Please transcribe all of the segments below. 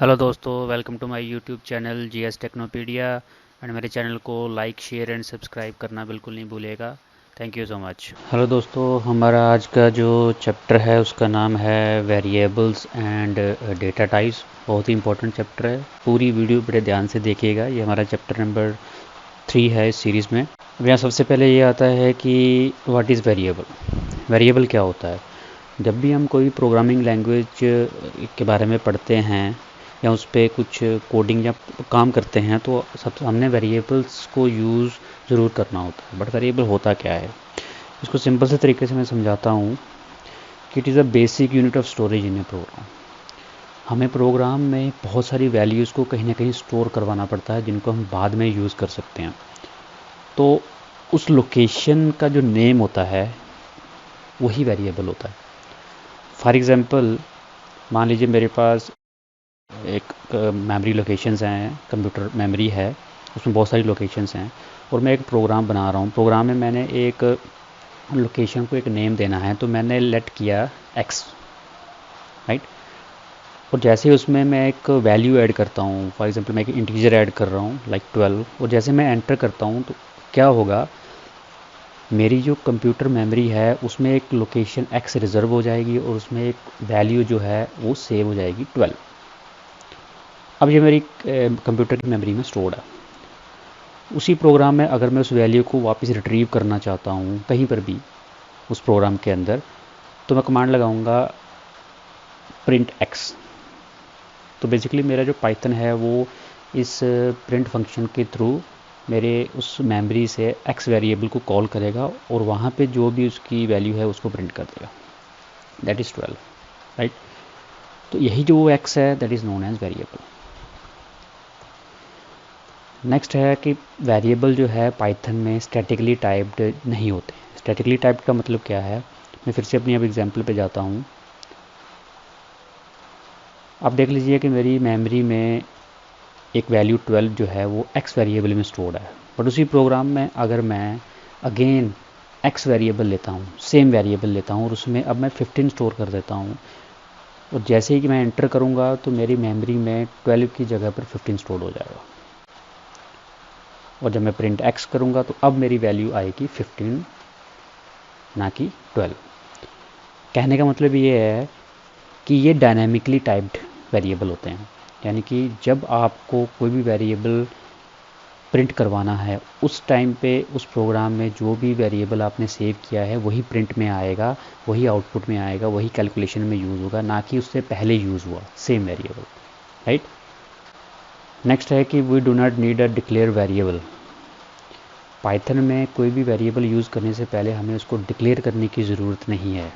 Hello दोस्तों, welcome to my YouTube channel GS Technopedia. And मेरे channel को like share and subscribe करना बिल्कुल नहीं भूलिएगा। Thank you so much. Hello दोस्तों, हमारा आज का जो चैप्टर है उसका नाम है वेरिएबल्स एंड डेटा टाइप्स। बहुत ही इंपॉर्टेंट चैप्टर है, पूरी वीडियो बड़े ध्यान से देखिएगा। ये हमारा चैप्टर नंबर 3 है इस सीरीज़ में। अब यहाँ सबसे पहले ये आता है कि व्हाट इज़ वेरिएबल। वेरिएबल क्या होता है? जब भी हम कोई प्रोग्रामिंग लैंग्वेज के बारे में पढ़ते हैं या उस पर कुछ कोडिंग या काम करते हैं तो सब हमने वेरिएबल्स को यूज़ ज़रूर करना होता है। बट वेरिएबल होता क्या है, इसको सिंपल से तरीके से मैं समझाता हूँ कि it is a basic unit of storage in a program. हमें प्रोग्राम में बहुत सारी वैल्यूज़ को कहीं ना कहीं स्टोर करवाना पड़ता है जिनको हम बाद में यूज़ कर सकते हैं। तो उस लोकेशन का जो नेम होता है वही वेरिएबल होता है। फॉर एग्ज़ाम्पल, मान लीजिए मेरे पास एक मेमोरी लोकेशंस हैं, कंप्यूटर मेमोरी है, उसमें बहुत सारी लोकेशंस हैं और मैं एक प्रोग्राम बना रहा हूँ। प्रोग्राम में मैंने एक लोकेशन को एक नेम देना है, तो मैंने लेट किया एक्स, राइट। और जैसे ही उसमें मैं एक वैल्यू ऐड करता हूँ, फॉर एग्जांपल मैं एक इंटीजर ऐड कर रहा हूँ लाइक 12, और जैसे मैं एंटर करता हूँ तो क्या होगा, मेरी जो कंप्यूटर मेमोरी है उसमें एक लोकेशन एक्स रिज़र्व हो जाएगी और उसमें एक वैल्यू जो है वो सेव हो जाएगी 12। अब ये मेरी कंप्यूटर की मेमोरी में स्टोर्ड है। उसी प्रोग्राम में अगर मैं उस वैल्यू को वापस रिट्रीव करना चाहता हूँ कहीं पर भी उस प्रोग्राम के अंदर, तो मैं कमांड लगाऊंगा प्रिंट एक्स। तो बेसिकली मेरा जो पाइथन है वो इस प्रिंट फंक्शन के थ्रू मेरे उस मेमोरी से एक्स वेरिएबल को कॉल करेगा और वहाँ पे जो भी उसकी वैल्यू है उसको प्रिंट कर देगा, दैट इज़ 12, राइट। तो यही जो एक्स है that is known as variable. Next है कि वेरिएबल जो है पाइथन में स्टैटिकली टाइप्ड नहीं होते। स्टैटिकली टाइप्ड का मतलब क्या है, मैं फिर से अपनी अब एग्जांपल पे जाता हूँ। आप देख लीजिए कि मेरी मेमोरी में एक वैल्यू 12 जो है वो एक्स वेरिएबल में स्टोर्ड है। बट उसी प्रोग्राम में अगर मैं अगेन एक्स वेरिएबल लेता हूँ, सेम वेरिएबल लेता हूँ और उसमें अब मैं 15 स्टोर कर देता हूँ, और जैसे ही कि मैं एंटर करूँगा तो मेरी मेमोरी में 12 की जगह पर 15 स्टोर हो जाएगा। और जब मैं प्रिंट एक्स करूँगा तो अब मेरी वैल्यू आएगी 15, ना कि 12। कहने का मतलब ये है कि ये डायनामिकली टाइप्ड वेरिएबल होते हैं, यानी कि जब आपको कोई भी वेरिएबल प्रिंट करवाना है उस टाइम पे उस प्रोग्राम में जो भी वेरिएबल आपने सेव किया है वही प्रिंट में आएगा, वही आउटपुट में आएगा, वही कैलकुलेशन में यूज़ होगा, ना कि उससे पहले यूज़ हुआ सेम वेरिएबल, राइट। नेक्स्ट है कि we do not need a declare variable. Python में कोई भी वेरिएबल यूज़ करने से पहले हमें उसको डिक्लेयर करने की ज़रूरत नहीं है।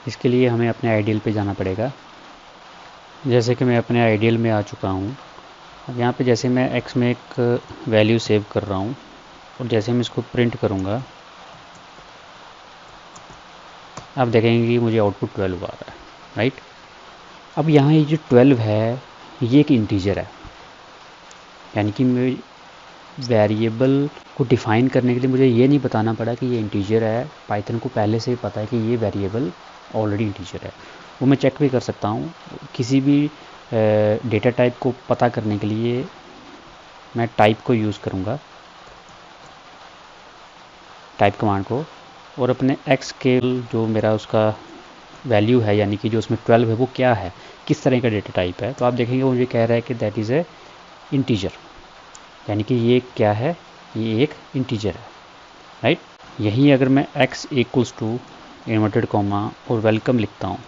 इसके लिए हमें अपने आइडियल पे जाना पड़ेगा। जैसे कि मैं अपने आइडियल में आ चुका हूँ। अब यहाँ पे जैसे मैं एक्स में एक वैल्यू सेव कर रहा हूँ और जैसे मैं इसको प्रिंट करूँगा, आप देखेंगे कि मुझे आउटपुट 12 आ रहा है, राइट। अब यहाँ ये जो 12 है ये एक इंटीजर है, यानी कि मैं वेरिएबल को डिफ़ाइन करने के लिए मुझे ये नहीं बताना पड़ा कि ये इंटीजर है। पाइथन को पहले से ही पता है कि ये वेरिएबल ऑलरेडी इंटीजर है। वो मैं चेक भी कर सकता हूँ। किसी भी डेटा टाइप को पता करने के लिए मैं टाइप को यूज़ करूँगा, टाइप कमांड को, और अपने एक्स के जो मेरा उसका वैल्यू है यानी कि जो उसमें 12 है वो क्या है, किस तरह का डेटा टाइप है, तो आप देखेंगे मुझे कह रहा है कि दैट इज़ ए इंटीजर, यानी कि ये क्या है, ये एक इंटीजर है, राइट। यही अगर मैं x equals to inverted comma और वेलकम लिखता हूँ,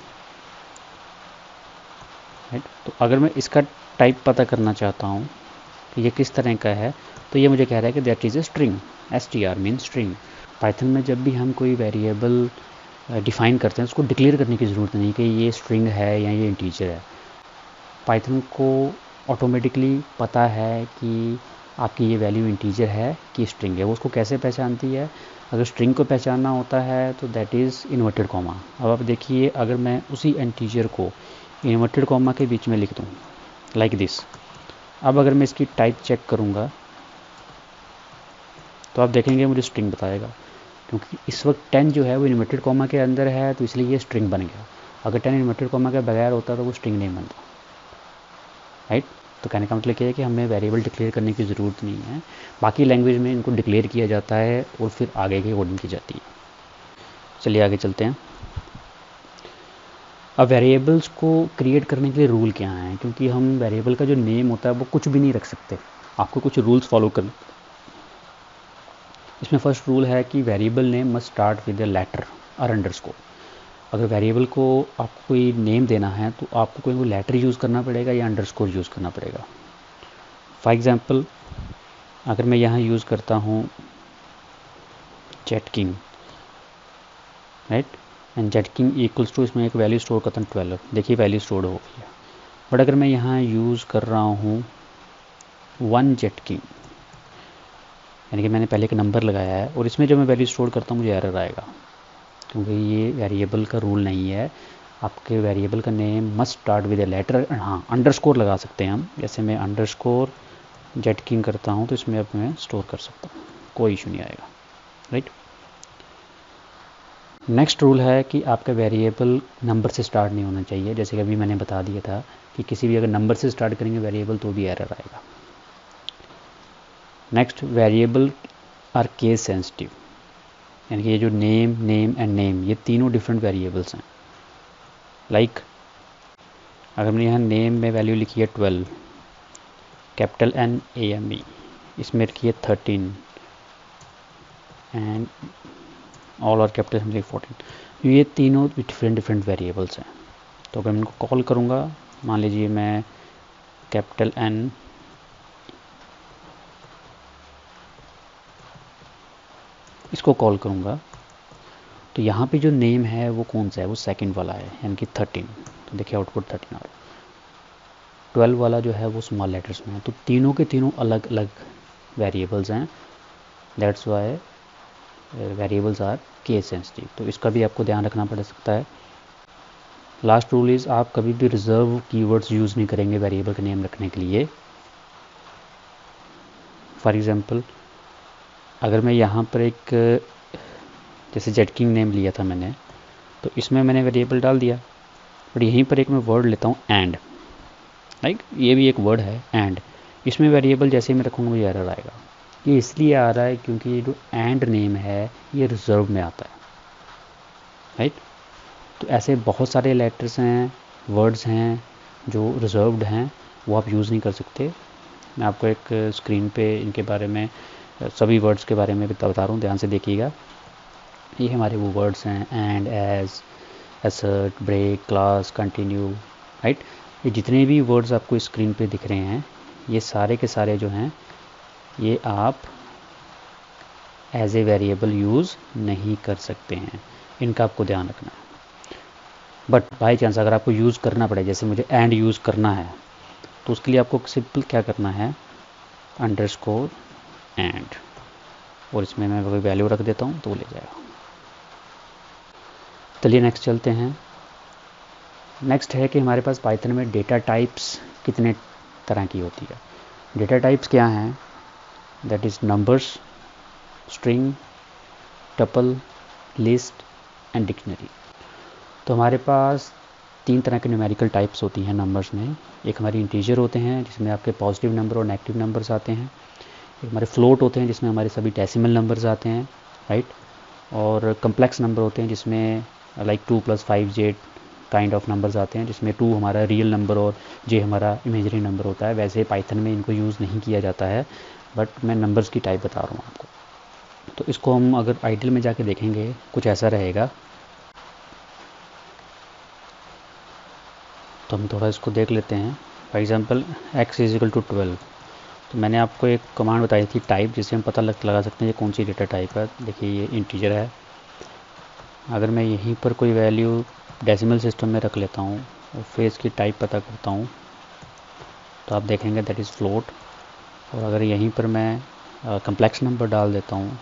राइट, तो अगर मैं इसका टाइप पता करना चाहता हूँ कि ये किस तरह का है, तो ये मुझे कह रहा है कि that is a string. str mean string. Python में जब भी हम कोई वेरिएबल डिफ़ाइन करते हैं उसको डिक्लेयर करने की ज़रूरत नहीं कि ये स्ट्रिंग है या ये इंटीजर है। पाइथन को ऑटोमेटिकली पता है कि आपकी ये वैल्यू इंटीजर है कि स्ट्रिंग है। वो उसको कैसे पहचानती है, अगर स्ट्रिंग को पहचानना होता है तो दैट इज़ इन्वर्टेड कॉमा। अब आप देखिए अगर मैं उसी इंटीजर को इन्वर्टेड कॉमा के बीच में लिख दूँ लाइक दिस, अब अगर मैं इसकी टाइप चेक करूँगा तो आप देखेंगे मुझे स्ट्रिंग बताएगा, क्योंकि इस वक्त 10 जो है वो इन्वर्टेड कॉमा के अंदर है तो इसलिए ये स्ट्रिंग बन गया। अगर 10 इन्वर्टेड कॉमा के बगैर होता तो वो स्ट्रिंग नहीं बनता। राइट। तो कहने का मतलब क्या है कि हमें वेरिएबल डिक्लेयर करने की ज़रूरत नहीं है, बाकी लैंग्वेज में इनको डिक्लेयर किया जाता है और फिर आगे की कोडिंग की जाती है। चलिए आगे चलते हैं। अब वेरिएबल्स को क्रिएट करने के लिए रूल क्या हैं, क्योंकि हम वेरिएबल का जो नेम होता है वो कुछ भी नहीं रख सकते, आपको कुछ रूल्स फॉलो करने। इसमें फर्स्ट रूल है कि variable name must start with a letter और अंडरस्कोर। अगर वेरिएबल को आपको कोई नेम देना है तो आपको कोई लेटर यूज़ करना पड़ेगा या अंडरस्कोर यूज़ करना पड़ेगा। फॉर एग्ज़ाम्पल अगर मैं यहाँ यूज़ करता हूँ Jetking, right, and Jetking equals to, इसमें एक वैल्यू स्टोर करता हूँ 12, देखिए वैल्यू स्टोर हो गई है। बट अगर मैं यहाँ यूज़ कर रहा हूँ 1 जेटकिंग, यानी कि मैंने पहले एक नंबर लगाया है और इसमें जब मैं वैल्यू स्टोर करता हूँ मुझे एरर आएगा, क्योंकि ये वेरिएबल का रूल नहीं है। आपके वेरिएबल का name must start with a letter. हाँ, अंडरस्कोर लगा सकते हैं हम, जैसे मैं अंडरस्कोर जेटकिंग करता हूँ तो इसमें अब मैं स्टोर कर सकता हूँ, कोई इशू नहीं आएगा, राइट। नेक्स्ट रूल है कि आपका वेरिएबल नंबर से स्टार्ट नहीं होना चाहिए, जैसे कि अभी मैंने बता दिया था कि किसी भी अगर नंबर से स्टार्ट करेंगे वेरिएबल तो भी एरर आएगा। Next, variable are case sensitive, यानी कि ये जो नेम एंड नेम ये तीनों डिफरेंट वेरिएबल्स हैं। लाइक अगर मैंने यहाँ नेम में वैल्यू लिखी है 12, कैपिटल NAME, इसमें रखी है 13 एंड ऑल और कैपिटल में 14, ये तीनों डिफरेंट वेरिएबल्स हैं। तो अगर मैं इनको कॉल करूँगा, मान लीजिए मैं कैपिटल N इसको कॉल करूँगा तो यहाँ पे जो नेम है वो कौन सा है, वो सेकंड वाला है, यानी कि 13। तो देखिए आउटपुट 13 आ रहा है। 12 वाला जो है वो स्मॉल लेटर्स में है। तो तीनों के तीनों अलग अलग वेरिएबल्स हैं, that's why variables are case sensitive. तो इसका भी आपको ध्यान रखना पड़ सकता है। लास्ट रूल इज़ आप कभी भी रिजर्व कीवर्ड्स यूज़ नहीं करेंगे वेरिएबल का नेम रखने के लिए। फॉर एग्ज़ाम्पल अगर मैं यहाँ पर एक जैसे जेटकिंग नेम लिया था मैंने, तो इसमें मैंने वेरिएबल डाल दिया, बट यहीं पर एक मैं वर्ड लेता हूँ एंड, लाइक ये भी एक वर्ड है एंड, इसमें वेरिएबल जैसे ही मैं रखूँगा मुझे एरर आएगा। ये इसलिए आ रहा है क्योंकि ये जो एंड नेम है ये रिजर्व में आता है, राइट। तो ऐसे बहुत सारे लेटर्स हैं, वर्ड्स हैं जो रिजर्व्ड हैं, वो आप यूज़ नहीं कर सकते। मैं आपको एक स्क्रीन पे इनके बारे में सभी वर्ड्स के बारे में बता रहा हूँ, ध्यान से देखिएगा। ये हमारे वो वर्ड्स हैं and, as, assert, break, class, continue, right. ये जितने भी वर्ड्स आपको स्क्रीन पे दिख रहे हैं ये सारे के सारे जो हैं ये आप एज ए वेरिएबल यूज़ नहीं कर सकते हैं, इनका आपको ध्यान रखना है। बट बाई चांस अगर आपको यूज़ करना पड़े, जैसे मुझे एंड यूज़ करना है, तो उसके लिए आपको सिंपल क्या करना है, अंडरस्कोर एंड, और इसमें मैं कोई वैल्यू रख देता हूँ तो वो ले जाएगा। चलिए नेक्स्ट चलते हैं। नेक्स्ट है कि हमारे पास पाइथन में डेटा टाइप्स कितने तरह की होती है। डेटा टाइप्स क्या हैं, that is numbers, string, tuple, list and dictionary. तो हमारे पास 3 तरह के न्यूमेरिकल टाइप्स होती हैं नंबर्स में। एक हमारी इंटीजर होते हैं जिसमें आपके पॉजिटिव नंबर और नेगेटिव नंबर्स आते हैं। एक हमारे फ्लोट होते हैं जिसमें हमारे सभी डेसिमल नंबर्स आते हैं, राइट। और कम्प्लेक्स नंबर होते हैं जिसमें like 2 + 5 Z kind of numbers आते हैं, जिसमें 2 हमारा रियल नंबर और J हमारा इमेजरी नंबर होता है। वैसे पाइथन में इनको यूज़ नहीं किया जाता है, बट मैं नंबर्स की टाइप बता रहा हूँ आपको। तो इसको हम अगर आइडल में जाके देखेंगे कुछ ऐसा रहेगा। तो हम थोड़ा इसको देख लेते हैं। For example x = 12। तो मैंने आपको एक कमांड बताई थी टाइप, जिससे हम पता लगा सकते हैं ये कौन सी डेटा टाइप है। देखिए ये इंटीजर है। अगर मैं यहीं पर कोई वैल्यू डेसिमल सिस्टम में रख लेता हूँ और फिर इसकी टाइप पता करता हूँ तो आप देखेंगे दैट इज़ फ्लोट। और अगर यहीं पर मैं कम्प्लेक्स नंबर डाल देता हूँ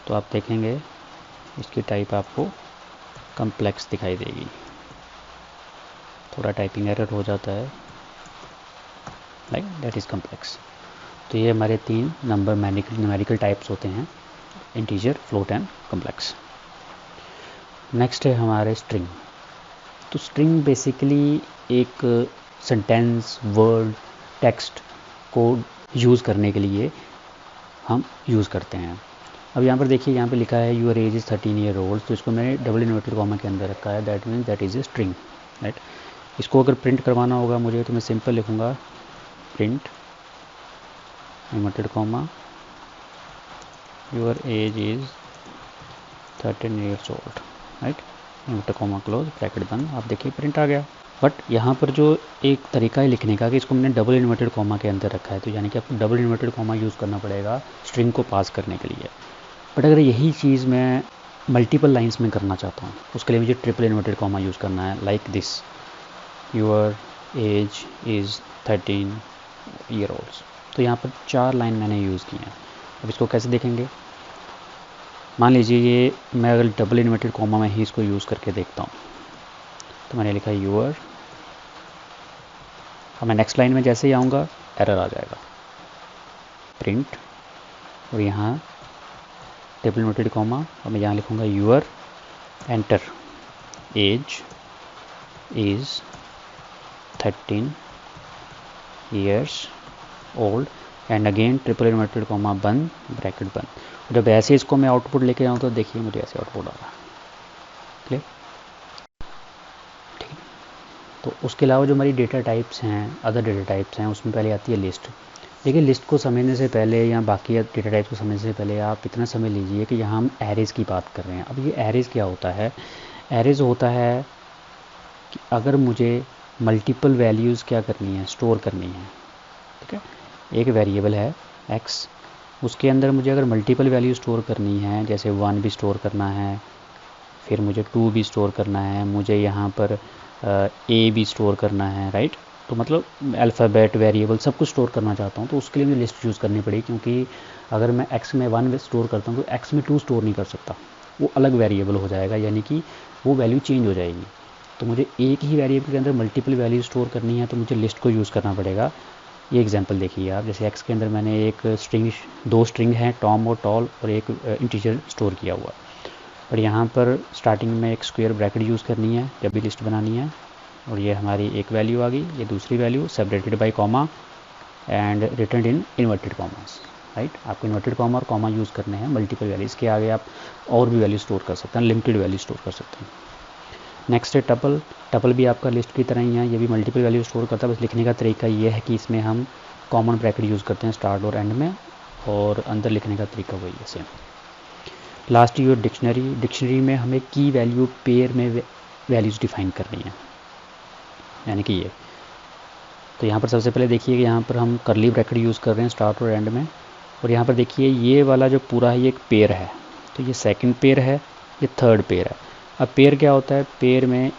तो आप देखेंगे इसकी टाइप आपको कम्प्लेक्स दिखाई देगी। थोड़ा टाइपिंग एरर हो जाता है, लाइक दैट इज़ कम्प्लेक्स। तो ये हमारे 3 नंबर न्यूमेरिकल टाइप्स होते हैं, integer, float and complex. Next है हमारे स्ट्रिंग। तो स्ट्रिंग बेसिकली एक सेंटेंस, वर्ड, टेक्स्ट को यूज़ करने के लिए हम यूज़ करते हैं। अब यहाँ पर देखिए, यहाँ पे लिखा है your age is 13 year old, तो इसको मैंने डबल इन्वर्टेड कॉमा के अंदर रखा है, that means that is a string, right. इसको अगर प्रिंट करवाना होगा मुझे तो मैं सिंपल लिखूँगा print inverted comma your age is 13 years old, right, inverted comma close bracket बंद। आप देखिए प्रिंट आ गया। बट यहाँ पर जो एक तरीका है लिखने का कि इसको मैंने डबल इन्वर्टेड कॉमा के अंदर रखा है, तो यानी कि आपको डबल इन्वर्टेड कॉमा यूज़ करना पड़ेगा स्ट्रिंग को पास करने के लिए। बट अगर यही चीज़ मैं मल्टीपल लाइंस में करना चाहता हूँ, उसके लिए मुझे ट्रिपल इन्वर्टेड कॉमा यूज़ करना है, like this, your age is 13 year old. तो यहाँ पर 4 लाइन मैंने यूज़ की हैं। अब इसको कैसे देखेंगे, मान लीजिए ये मैं अगर डबल इन्वर्टेड कॉमा में ही इसको यूज़ करके देखता हूँ, तो मैंने लिखा योर, अब मैं नेक्स्ट लाइन में जैसे ही आऊँगा एरर आ जाएगा, प्रिंट, और यहाँ ट्रिपल इन्वर्टेड कॉमा, और मैं यहाँ लिखूँगा your enter age is 13 years old and again triple inverted comma बंद ब्रैकेट बंद। जब ऐसे इसको मैं आउटपुट लेके जाऊँ तो देखिए मुझे ऐसे आउटपुट आ रहा है, क्लियर, ठीक। तो उसके अलावा जो हमारी डेटा टाइप्स हैं, अदर डेटा टाइप्स हैं, उसमें पहले आती है लिस्ट। देखिए लिस्ट को समझने से पहले या बाकी डेटा टाइप्स को समझने से पहले आप इतना समझ लीजिए कि यहाँ हम एरेज़ की बात कर रहे हैं। अब ये एरेज़ क्या होता है, एरेज़ होता है कि अगर मुझे मल्टीपल वैल्यूज़ क्या करनी है, स्टोर करनी है, ठीक है। एक वेरिएबल है x, उसके अंदर मुझे अगर मल्टीपल वैल्यू स्टोर करनी है, जैसे 1 भी स्टोर करना है, फिर मुझे 2 भी स्टोर करना है, मुझे यहाँ पर a भी स्टोर करना है, राइट। तो मतलब अल्फ़ाबेट, वेरिएबल सब कुछ स्टोर करना चाहता हूँ, तो उसके लिए मुझे लिस्ट यूज़ करनी पड़ेगी, क्योंकि अगर मैं x में 1 स्टोर करता हूँ तो x में 2 स्टोर नहीं कर सकता, वो अलग वेरिएबल हो जाएगा, यानी कि वो वैल्यू चेंज हो जाएगी। तो मुझे एक ही वेरिएबल के अंदर मल्टीपल वैल्यू स्टोर करनी है, तो मुझे लिस्ट को यूज़ करना पड़ेगा। ये एग्जांपल देखिए आप, जैसे x के अंदर मैंने एक स्ट्रिंग, 2 स्ट्रिंग हैं टॉम और टॉल, और एक इंटीजर स्टोर किया हुआ, और यहाँ पर स्टार्टिंग में एक स्क्वायर ब्रैकेट यूज़ करनी है जब भी लिस्ट बनानी है, और ये हमारी एक वैल्यू आ गई, ये दूसरी value separated by comma and return in inverted commas, right. आपको इन्वर्टेड कॉमा और कॉमा यूज़ करने हैं मल्टीपल वैल्यूज़ के आगे, आप और भी वैल्यू स्टोर कर सकते हैं, लिमिटेड वैल्यू स्टोर कर सकते हैं। नेक्स्ट है टपल। टपल भी आपका लिस्ट की तरह ही है, ये भी मल्टीपल वैल्यू स्टोर करता है, बस लिखने का तरीका ये है कि इसमें हम कॉमन ब्रैकेट यूज़ करते हैं स्टार्ट और एंड में, और अंदर लिखने का तरीका वही है same. Last your dictionary. Dictionary में हमें की वैल्यू पेयर में वैल्यूज़ डिफाइन करनी है, यानी कि ये। तो यहाँ पर सबसे पहले देखिए कि यहाँ पर हम करली ब्रैकेट यूज़ कर रहे हैं स्टार्ट और एंड में, और यहाँ पर देखिए ये वाला जो पूरा है ये एक पेयर है, तो ये सेकंड पेयर है, ये थर्ड पेयर है। अब पेयर क्या होता है, पेयर में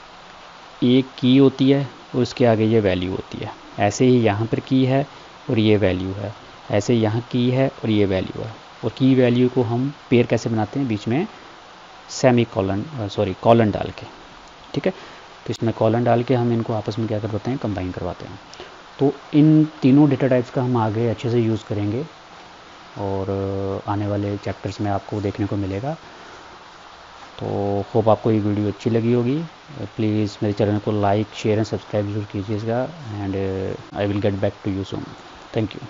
एक की होती है और उसके आगे ये वैल्यू होती है, ऐसे ही यहाँ पर की है और ये वैल्यू है, ऐसे यहाँ की है और ये वैल्यू है। और की वैल्यू को हम पेयर कैसे बनाते हैं, बीच में सेमी कॉलन, कॉलन डाल के, ठीक है। तो इसमें कॉलन डाल के हम इनको आपस में क्या करवाते हैं, कंबाइन करवाते हैं। तो इन तीनों डेटा टाइप्स का हम आगे अच्छे से यूज़ करेंगे, और आने वाले चैप्टर्स में आपको देखने को मिलेगा। तो होप आपको ये वीडियो अच्छी लगी होगी। प्लीज़ मेरे चैनल को लाइक, शेयर एंड सब्सक्राइब जरूर कीजिएगा, and I will get back to you soon. Thank you.